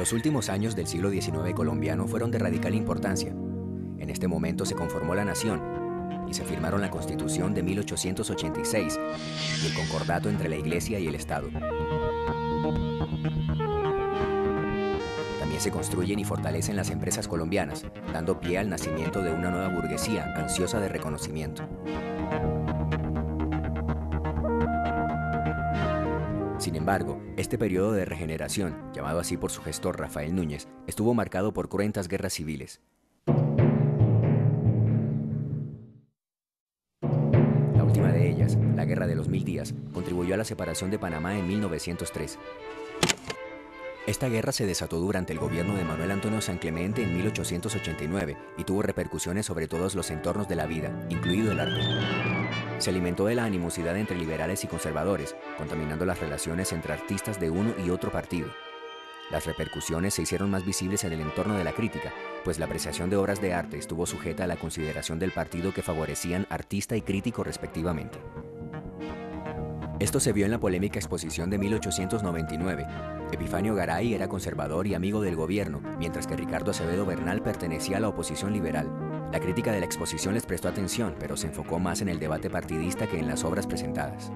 Los últimos años del siglo XIX colombiano fueron de radical importancia. En este momento se conformó la nación y se firmaron la Constitución de 1886 y el concordato entre la Iglesia y el Estado. También se construyen y fortalecen las empresas colombianas, dando pie al nacimiento de una nueva burguesía ansiosa de reconocimiento. Sin embargo, este periodo de regeneración, llamado así por su gestor Rafael Núñez, estuvo marcado por cruentas guerras civiles. La última de ellas, la Guerra de los Mil Días, contribuyó a la separación de Panamá en 1903. Esta guerra se desató durante el gobierno de Manuel Antonio San Clemente en 1889 y tuvo repercusiones sobre todos los entornos de la vida, incluido el arte. Se alimentó de la animosidad entre liberales y conservadores, contaminando las relaciones entre artistas de uno y otro partido. Las repercusiones se hicieron más visibles en el entorno de la crítica, pues la apreciación de obras de arte estuvo sujeta a la consideración del partido que favorecían artista y crítico respectivamente. Esto se vio en la polémica exposición de 1899. Epifanio Garay era conservador y amigo del gobierno, mientras que Ricardo Acevedo Bernal pertenecía a la oposición liberal. La crítica de la exposición les prestó atención, pero se enfocó más en el debate partidista que en las obras presentadas.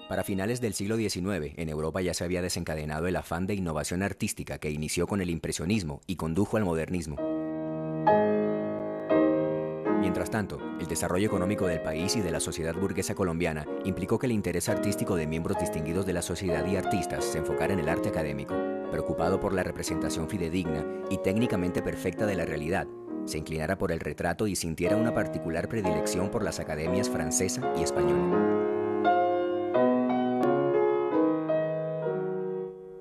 Para finales del siglo XIX, en Europa ya se había desencadenado el afán de innovación artística que inició con el impresionismo y condujo al modernismo. Mientras tanto, el desarrollo económico del país y de la sociedad burguesa colombiana implicó que el interés artístico de miembros distinguidos de la sociedad y artistas se enfocara en el arte académico. Preocupado por la representación fidedigna y técnicamente perfecta de la realidad, se inclinara por el retrato y sintiera una particular predilección por las academias francesa y española.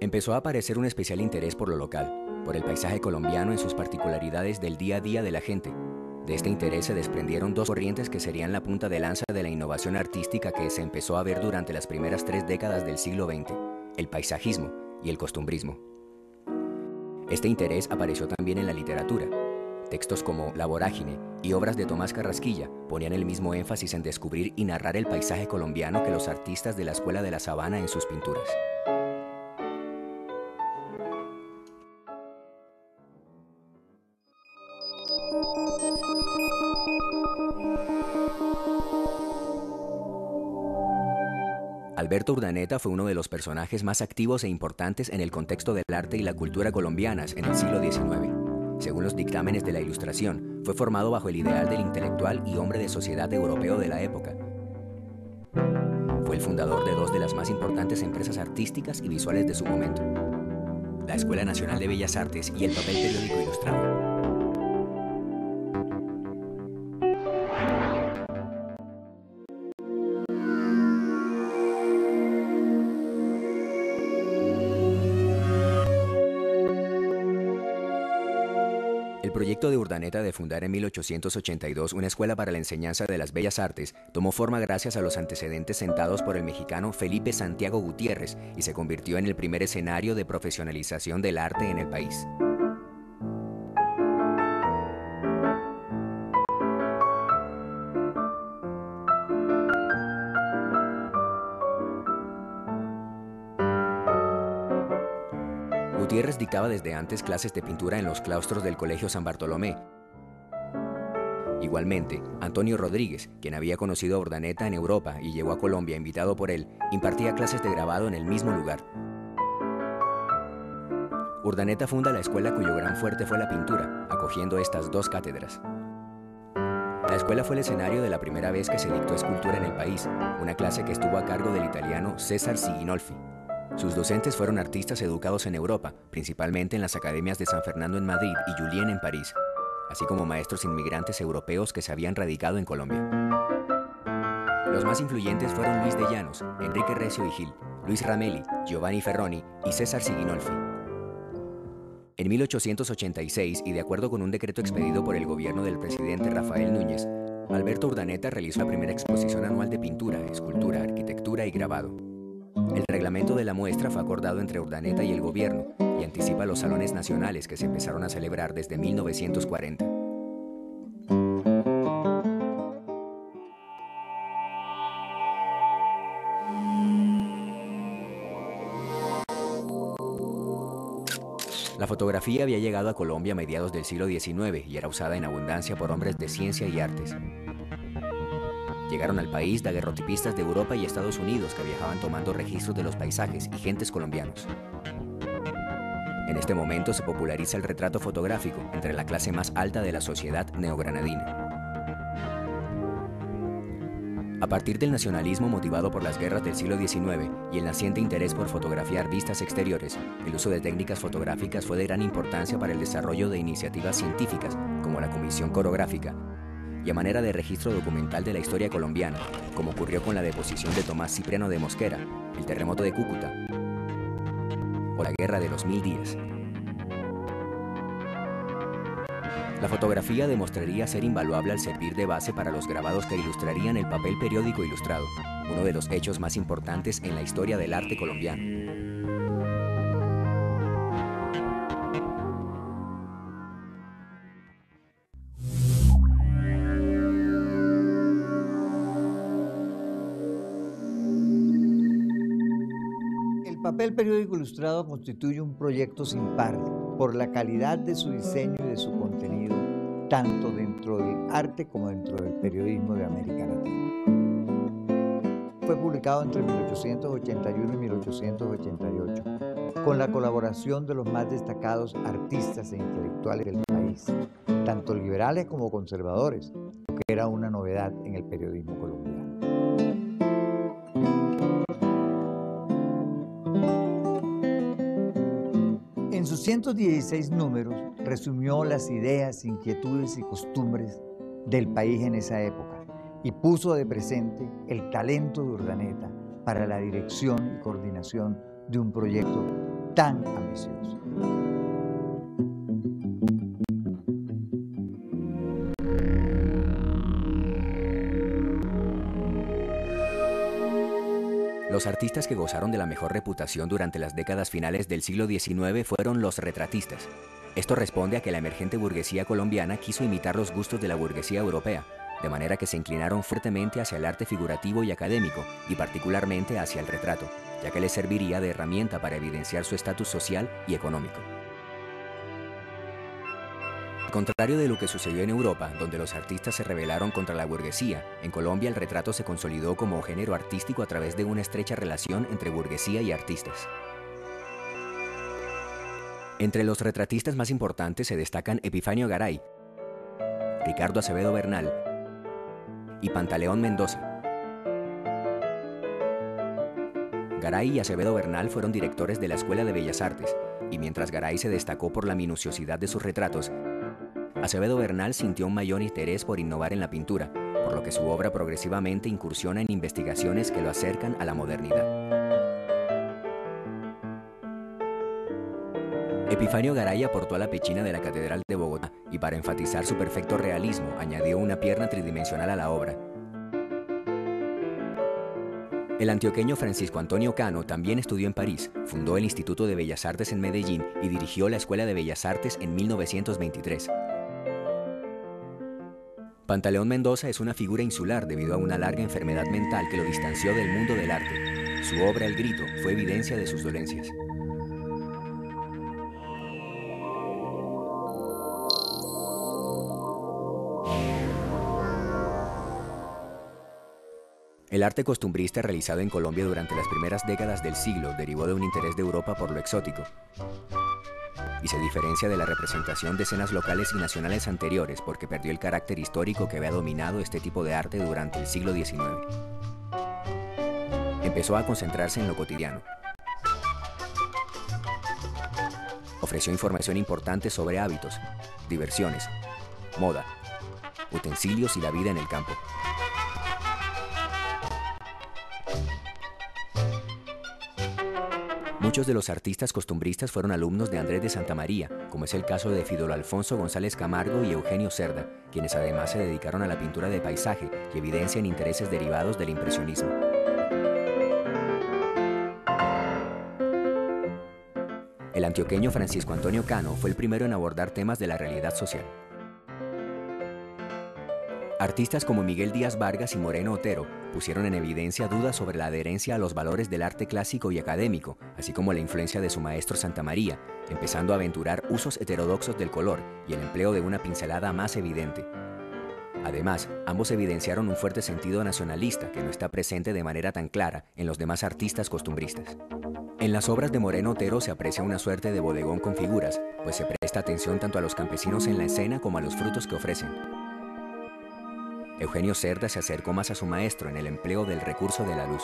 Empezó a aparecer un especial interés por lo local, por el paisaje colombiano en sus particularidades del día a día de la gente. De este interés se desprendieron dos corrientes que serían la punta de lanza de la innovación artística que se empezó a ver durante las primeras 3 décadas del siglo XX, el paisajismo y el costumbrismo. Este interés apareció también en la literatura. Textos como La Vorágine y obras de Tomás Carrasquilla ponían el mismo énfasis en descubrir y narrar el paisaje colombiano que los artistas de la Escuela de la Sabana en sus pinturas. Alberto Urdaneta fue uno de los personajes más activos e importantes en el contexto del arte y la cultura colombianas en el siglo XIX. Según los dictámenes de la Ilustración, fue formado bajo el ideal del intelectual y hombre de sociedad europeo de la época. Fue el fundador de 2 de las más importantes empresas artísticas y visuales de su momento: la Escuela Nacional de Bellas Artes y el papel periódico Ilustrado. El proyecto de Urdaneta de fundar en 1882 una escuela para la enseñanza de las bellas artes tomó forma gracias a los antecedentes sentados por el mexicano Felipe Santiago Gutiérrez y se convirtió en el primer escenario de profesionalización del arte en el país. Gutiérrez dictaba desde antes clases de pintura en los claustros del Colegio San Bartolomé. Igualmente, Antonio Rodríguez, quien había conocido a Urdaneta en Europa y llegó a Colombia invitado por él, impartía clases de grabado en el mismo lugar. Urdaneta funda la escuela cuyo gran fuerte fue la pintura, acogiendo estas 2 cátedras. La escuela fue el escenario de la primera vez que se dictó escultura en el país, una clase que estuvo a cargo del italiano César Siginolfi. Sus docentes fueron artistas educados en Europa, principalmente en las academias de San Fernando en Madrid y Julián en París, así como maestros inmigrantes europeos que se habían radicado en Colombia. Los más influyentes fueron Luis de Llanos, Enrique Recio y Gil, Luis Ramelli, Giovanni Ferroni y César Siginolfi. En 1886, y de acuerdo con un decreto expedido por el gobierno del presidente Rafael Núñez, Alberto Urdaneta realizó la primera exposición anual de pintura, escultura, arquitectura y grabado. El reglamento de la muestra fue acordado entre Urdaneta y el gobierno, y anticipa los salones nacionales que se empezaron a celebrar desde 1940. La fotografía había llegado a Colombia a mediados del siglo XIX y era usada en abundancia por hombres de ciencia y artes. Llegaron al país daguerrotipistas de Europa y Estados Unidos que viajaban tomando registros de los paisajes y gentes colombianos. En este momento se populariza el retrato fotográfico entre la clase más alta de la sociedad neogranadina. A partir del nacionalismo motivado por las guerras del siglo XIX y el naciente interés por fotografiar vistas exteriores, el uso de técnicas fotográficas fue de gran importancia para el desarrollo de iniciativas científicas, como la Comisión Corográfica, y a manera de registro documental de la historia colombiana, como ocurrió con la deposición de Tomás Cipriano de Mosquera, el terremoto de Cúcuta o la Guerra de los 1000 días. La fotografía demostraría ser invaluable al servir de base para los grabados que ilustrarían el papel periódico ilustrado, uno de los hechos más importantes en la historia del arte colombiano. El papel periódico ilustrado constituye un proyecto sin par por la calidad de su diseño y de su contenido, tanto dentro del arte como dentro del periodismo de América Latina. Fue publicado entre 1881 y 1888, con la colaboración de los más destacados artistas e intelectuales del país, tanto liberales como conservadores, lo que era una novedad en el periodismo colombiano. En sus 116 números resumió las ideas, inquietudes y costumbres del país en esa época y puso de presente el talento de Urdaneta para la dirección y coordinación de un proyecto tan ambicioso. Los artistas que gozaron de la mejor reputación durante las décadas finales del siglo XIX fueron los retratistas. Esto responde a que la emergente burguesía colombiana quiso imitar los gustos de la burguesía europea, de manera que se inclinaron fuertemente hacia el arte figurativo y académico, y particularmente hacia el retrato, ya que les serviría de herramienta para evidenciar su estatus social y económico. Al contrario de lo que sucedió en Europa, donde los artistas se rebelaron contra la burguesía, en Colombia el retrato se consolidó como género artístico a través de una estrecha relación entre burguesía y artistas. Entre los retratistas más importantes se destacan Epifanio Garay, Ricardo Acevedo Bernal y Pantaleón Mendoza. Garay y Acevedo Bernal fueron directores de la Escuela de Bellas Artes, y mientras Garay se destacó por la minuciosidad de sus retratos, Acevedo Bernal sintió un mayor interés por innovar en la pintura, por lo que su obra progresivamente incursiona en investigaciones que lo acercan a la modernidad. Epifanio Garay aportó a la pechina de la Catedral de Bogotá y para enfatizar su perfecto realismo añadió una pierna tridimensional a la obra. El antioqueño Francisco Antonio Cano también estudió en París, fundó el Instituto de Bellas Artes en Medellín y dirigió la Escuela de Bellas Artes en 1923. Pantaleón Mendoza es una figura insular debido a una larga enfermedad mental que lo distanció del mundo del arte. Su obra El Grito fue evidencia de sus dolencias. El arte costumbrista realizado en Colombia durante las primeras décadas del siglo derivó de un interés de Europa por lo exótico y se diferencia de la representación de escenas locales y nacionales anteriores porque perdió el carácter histórico que había dominado este tipo de arte durante el siglo XIX. Empezó a concentrarse en lo cotidiano. Ofreció información importante sobre hábitos, diversiones, moda, utensilios y la vida en el campo. Muchos de los artistas costumbristas fueron alumnos de Andrés de Santamaría, como es el caso de Fidel Alfonso González Camargo y Eugenio Cerda, quienes además se dedicaron a la pintura de paisaje y evidencian intereses derivados del impresionismo. El antioqueño Francisco Antonio Cano fue el primero en abordar temas de la realidad social. Artistas como Miguel Díaz Vargas y Moreno Otero pusieron en evidencia dudas sobre la adherencia a los valores del arte clásico y académico, así como la influencia de su maestro Santamaría, empezando a aventurar usos heterodoxos del color y el empleo de una pincelada más evidente. Además, ambos evidenciaron un fuerte sentido nacionalista que no está presente de manera tan clara en los demás artistas costumbristas. En las obras de Moreno Otero se aprecia una suerte de bodegón con figuras, pues se presta atención tanto a los campesinos en la escena como a los frutos que ofrecen. Eugenio Cerda se acercó más a su maestro en el empleo del recurso de la luz.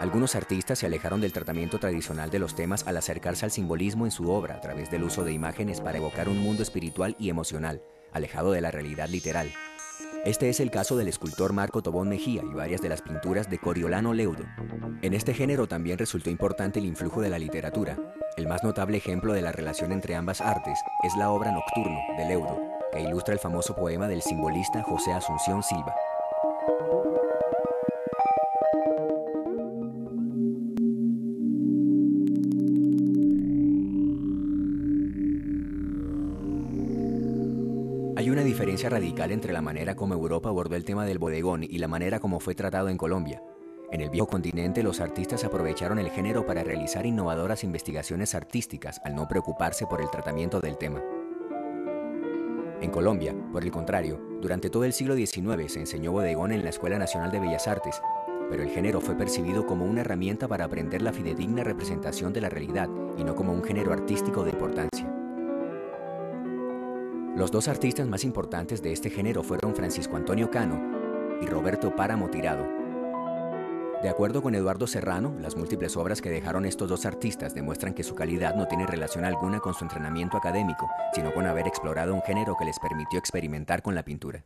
Algunos artistas se alejaron del tratamiento tradicional de los temas al acercarse al simbolismo en su obra a través del uso de imágenes para evocar un mundo espiritual y emocional, alejado de la realidad literal. Este es el caso del escultor Marco Tobón Mejía y varias de las pinturas de Coriolano Leudo. En este género también resultó importante el influjo de la literatura. El más notable ejemplo de la relación entre ambas artes es la obra Nocturno, de Leudo, que ilustra el famoso poema del simbolista José Asunción Silva. Hay una diferencia radical entre la manera como Europa abordó el tema del bodegón y la manera como fue tratado en Colombia. En el viejo continente, los artistas aprovecharon el género para realizar innovadoras investigaciones artísticas al no preocuparse por el tratamiento del tema. En Colombia, por el contrario, durante todo el siglo XIX se enseñó bodegón en la Escuela Nacional de Bellas Artes, pero el género fue percibido como una herramienta para aprender la fidedigna representación de la realidad y no como un género artístico de importancia. Los dos artistas más importantes de este género fueron Francisco Antonio Cano y Roberto Páramo Tirado. De acuerdo con Eduardo Serrano, las múltiples obras que dejaron estos dos artistas demuestran que su calidad no tiene relación alguna con su entrenamiento académico, sino con haber explorado un género que les permitió experimentar con la pintura.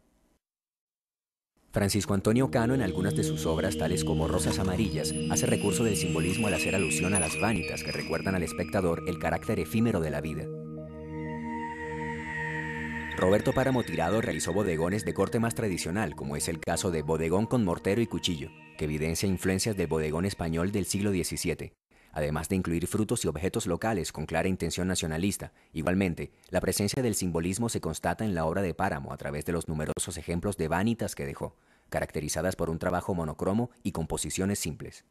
Francisco Antonio Cano, en algunas de sus obras, tales como Rosas Amarillas, hace recurso del simbolismo al hacer alusión a las vanitas que recuerdan al espectador el carácter efímero de la vida. Roberto Páramo Tirado realizó bodegones de corte más tradicional, como es el caso de Bodegón con mortero y cuchillo, que evidencia influencias del bodegón español del siglo XVII, además de incluir frutos y objetos locales con clara intención nacionalista. Igualmente, la presencia del simbolismo se constata en la obra de Páramo a través de los numerosos ejemplos de vanitas que dejó, caracterizadas por un trabajo monocromo y composiciones simples.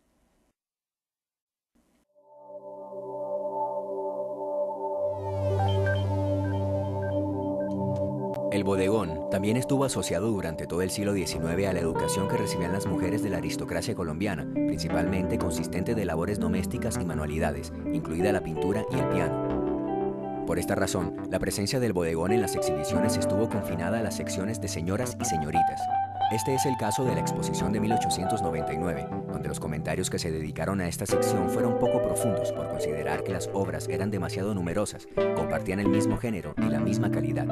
El bodegón también estuvo asociado durante todo el siglo XIX a la educación que recibían las mujeres de la aristocracia colombiana, principalmente consistente de labores domésticas y manualidades, incluida la pintura y el piano. Por esta razón, la presencia del bodegón en las exhibiciones estuvo confinada a las secciones de señoras y señoritas. Este es el caso de la exposición de 1899, donde los comentarios que se dedicaron a esta sección fueron poco profundos por considerar que las obras eran demasiado numerosas, compartían el mismo género y la misma calidad.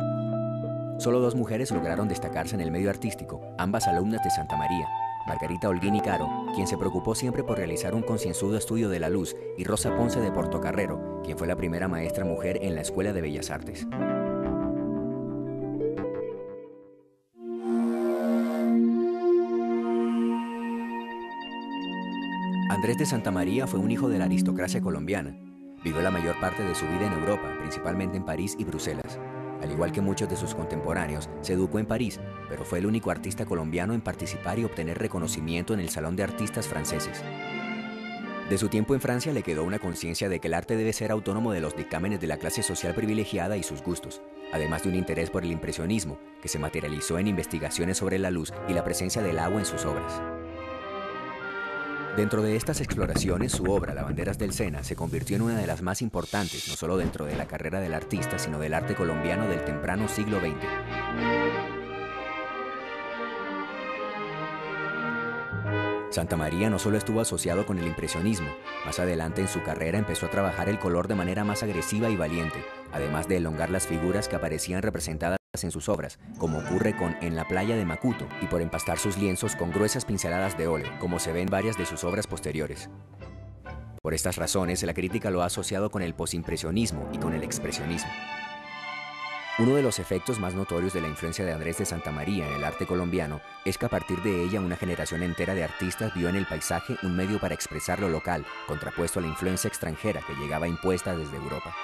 Solo dos mujeres lograron destacarse en el medio artístico, ambas alumnas de Santamaría, Margarita Holguín y Caro, quien se preocupó siempre por realizar un concienzudo estudio de la luz, y Rosa Ponce de Portocarrero, quien fue la primera maestra mujer en la Escuela de Bellas Artes. Andrés de Santamaría fue un hijo de la aristocracia colombiana. Vivió la mayor parte de su vida en Europa, principalmente en París y Bruselas. Al igual que muchos de sus contemporáneos, se educó en París, pero fue el único artista colombiano en participar y obtener reconocimiento en el Salón de Artistas franceses. De su tiempo en Francia le quedó una conciencia de que el arte debe ser autónomo de los dictámenes de la clase social privilegiada y sus gustos, además de un interés por el impresionismo, que se materializó en investigaciones sobre la luz y la presencia del agua en sus obras. Dentro de estas exploraciones, su obra, Lavanderas del Sena, se convirtió en una de las más importantes, no solo dentro de la carrera del artista, sino del arte colombiano del temprano siglo XX. Santamaría no solo estuvo asociado con el impresionismo, más adelante en su carrera empezó a trabajar el color de manera más agresiva y valiente, además de elongar las figuras que aparecían representadas en sus obras, como ocurre con En la playa de Macuto, y por empastar sus lienzos con gruesas pinceladas de óleo, como se ve en varias de sus obras posteriores. Por estas razones, la crítica lo ha asociado con el posimpresionismo y con el expresionismo. Uno de los efectos más notorios de la influencia de Andrés de Santamaría en el arte colombiano es que a partir de ella una generación entera de artistas vio en el paisaje un medio para expresar lo local, contrapuesto a la influencia extranjera que llegaba impuesta desde Europa.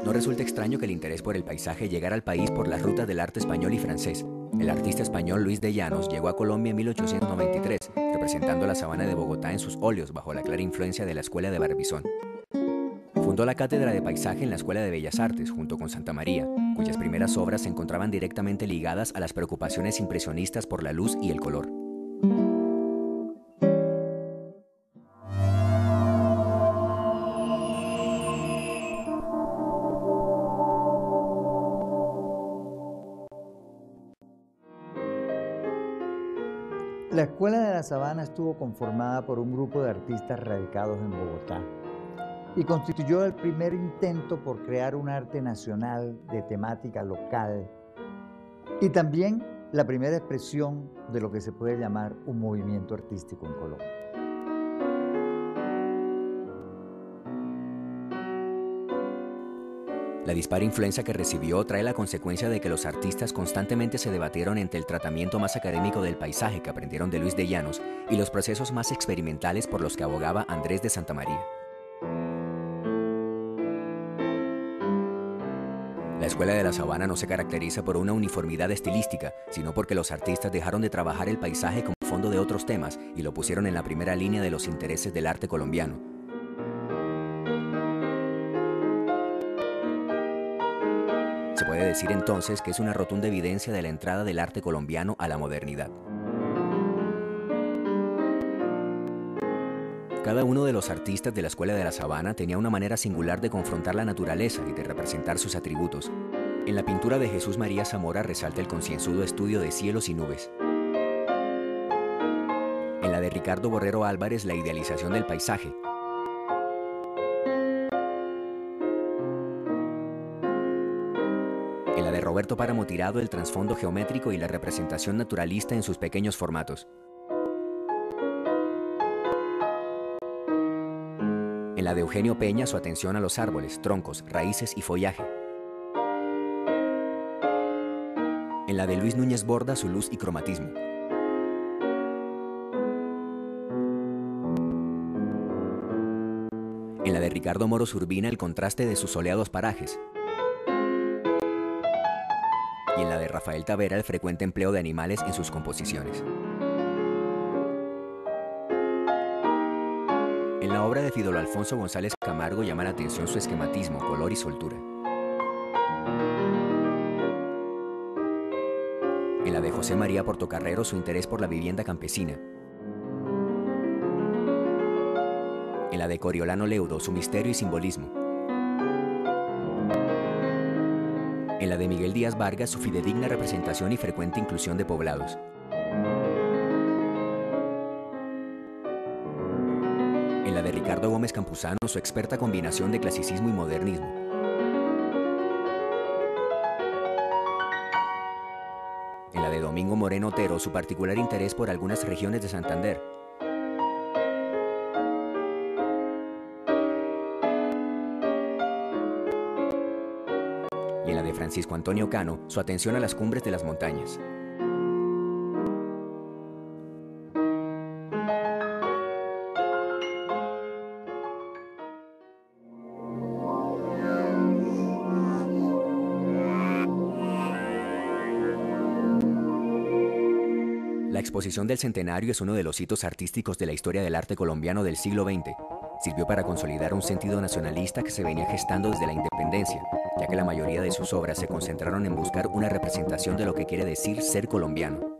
No resulta extraño que el interés por el paisaje llegara al país por las rutas del arte español y francés. El artista español Luis de Llanos llegó a Colombia en 1893, representando la sabana de Bogotá en sus óleos bajo la clara influencia de la Escuela de Barbizon. Fundó la Cátedra de Paisaje en la Escuela de Bellas Artes, junto con Santamaría, cuyas primeras obras se encontraban directamente ligadas a las preocupaciones impresionistas por la luz y el color. La Escuela de la Sabana estuvo conformada por un grupo de artistas radicados en Bogotá y constituyó el primer intento por crear un arte nacional de temática local y también la primera expresión de lo que se puede llamar un movimiento artístico en Colombia. La dispara influencia que recibió trae la consecuencia de que los artistas constantemente se debatieron entre el tratamiento más académico del paisaje que aprendieron de Luis de Llanos y los procesos más experimentales por los que abogaba Andrés de Santamaría. La Escuela de la Sabana no se caracteriza por una uniformidad estilística, sino porque los artistas dejaron de trabajar el paisaje como fondo de otros temas y lo pusieron en la primera línea de los intereses del arte colombiano. Se puede decir entonces que es una rotunda evidencia de la entrada del arte colombiano a la modernidad. Cada uno de los artistas de la Escuela de la Sabana tenía una manera singular de confrontar la naturaleza y de representar sus atributos. En la pintura de Jesús María Zamora resalta el concienzudo estudio de cielos y nubes. En la de Ricardo Borrero Álvarez, la idealización del paisaje. En la de Roberto Páramo Tirado, el trasfondo geométrico y la representación naturalista en sus pequeños formatos. En la de Eugenio Peña, su atención a los árboles, troncos, raíces y follaje. En la de Luis Núñez Borda, su luz y cromatismo. En la de Ricardo Moros Urbina, el contraste de sus soleados parajes. Y en la de Rafael Tavera, el frecuente empleo de animales en sus composiciones. En la obra de Fidel Alfonso González Camargo llama la atención su esquematismo, color y soltura. En la de José María Portocarrero, su interés por la vivienda campesina. En la de Coriolano Leudo, su misterio y simbolismo. En la de Miguel Díaz Vargas, su fidedigna representación y frecuente inclusión de poblados. En la de Ricardo Gómez Campuzano, su experta combinación de clasicismo y modernismo. En la de Domingo Moreno Otero, su particular interés por algunas regiones de Santander. Y en la de Francisco Antonio Cano, su atención a las cumbres de las montañas. La exposición del Centenario es uno de los hitos artísticos de la historia del arte colombiano del siglo XX. Sirvió para consolidar un sentido nacionalista que se venía gestando desde la independencia, ya que la mayoría de sus obras se concentraron en buscar una representación de lo que quiere decir ser colombiano.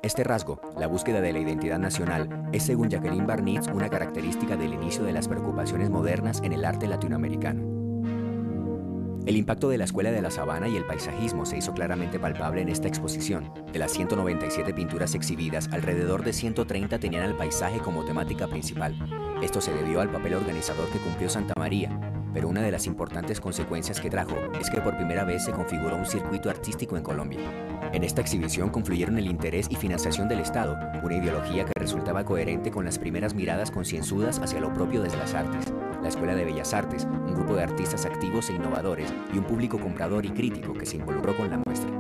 Este rasgo, la búsqueda de la identidad nacional, es según Jacqueline Barnitz una característica del inicio de las preocupaciones modernas en el arte latinoamericano. El impacto de la Escuela de la Sabana y el paisajismo se hizo claramente palpable en esta exposición. De las 197 pinturas exhibidas, alrededor de 130 tenían al paisaje como temática principal. Esto se debió al papel organizador que cumplió Santamaría, pero una de las importantes consecuencias que trajo es que por primera vez se configuró un circuito artístico en Colombia. En esta exhibición confluyeron el interés y financiación del Estado, una ideología que resultaba coherente con las primeras miradas concienzudas hacia lo propio de las artes, la Escuela de Bellas Artes, un grupo de artistas activos e innovadores y un público comprador y crítico que se involucró con la muestra.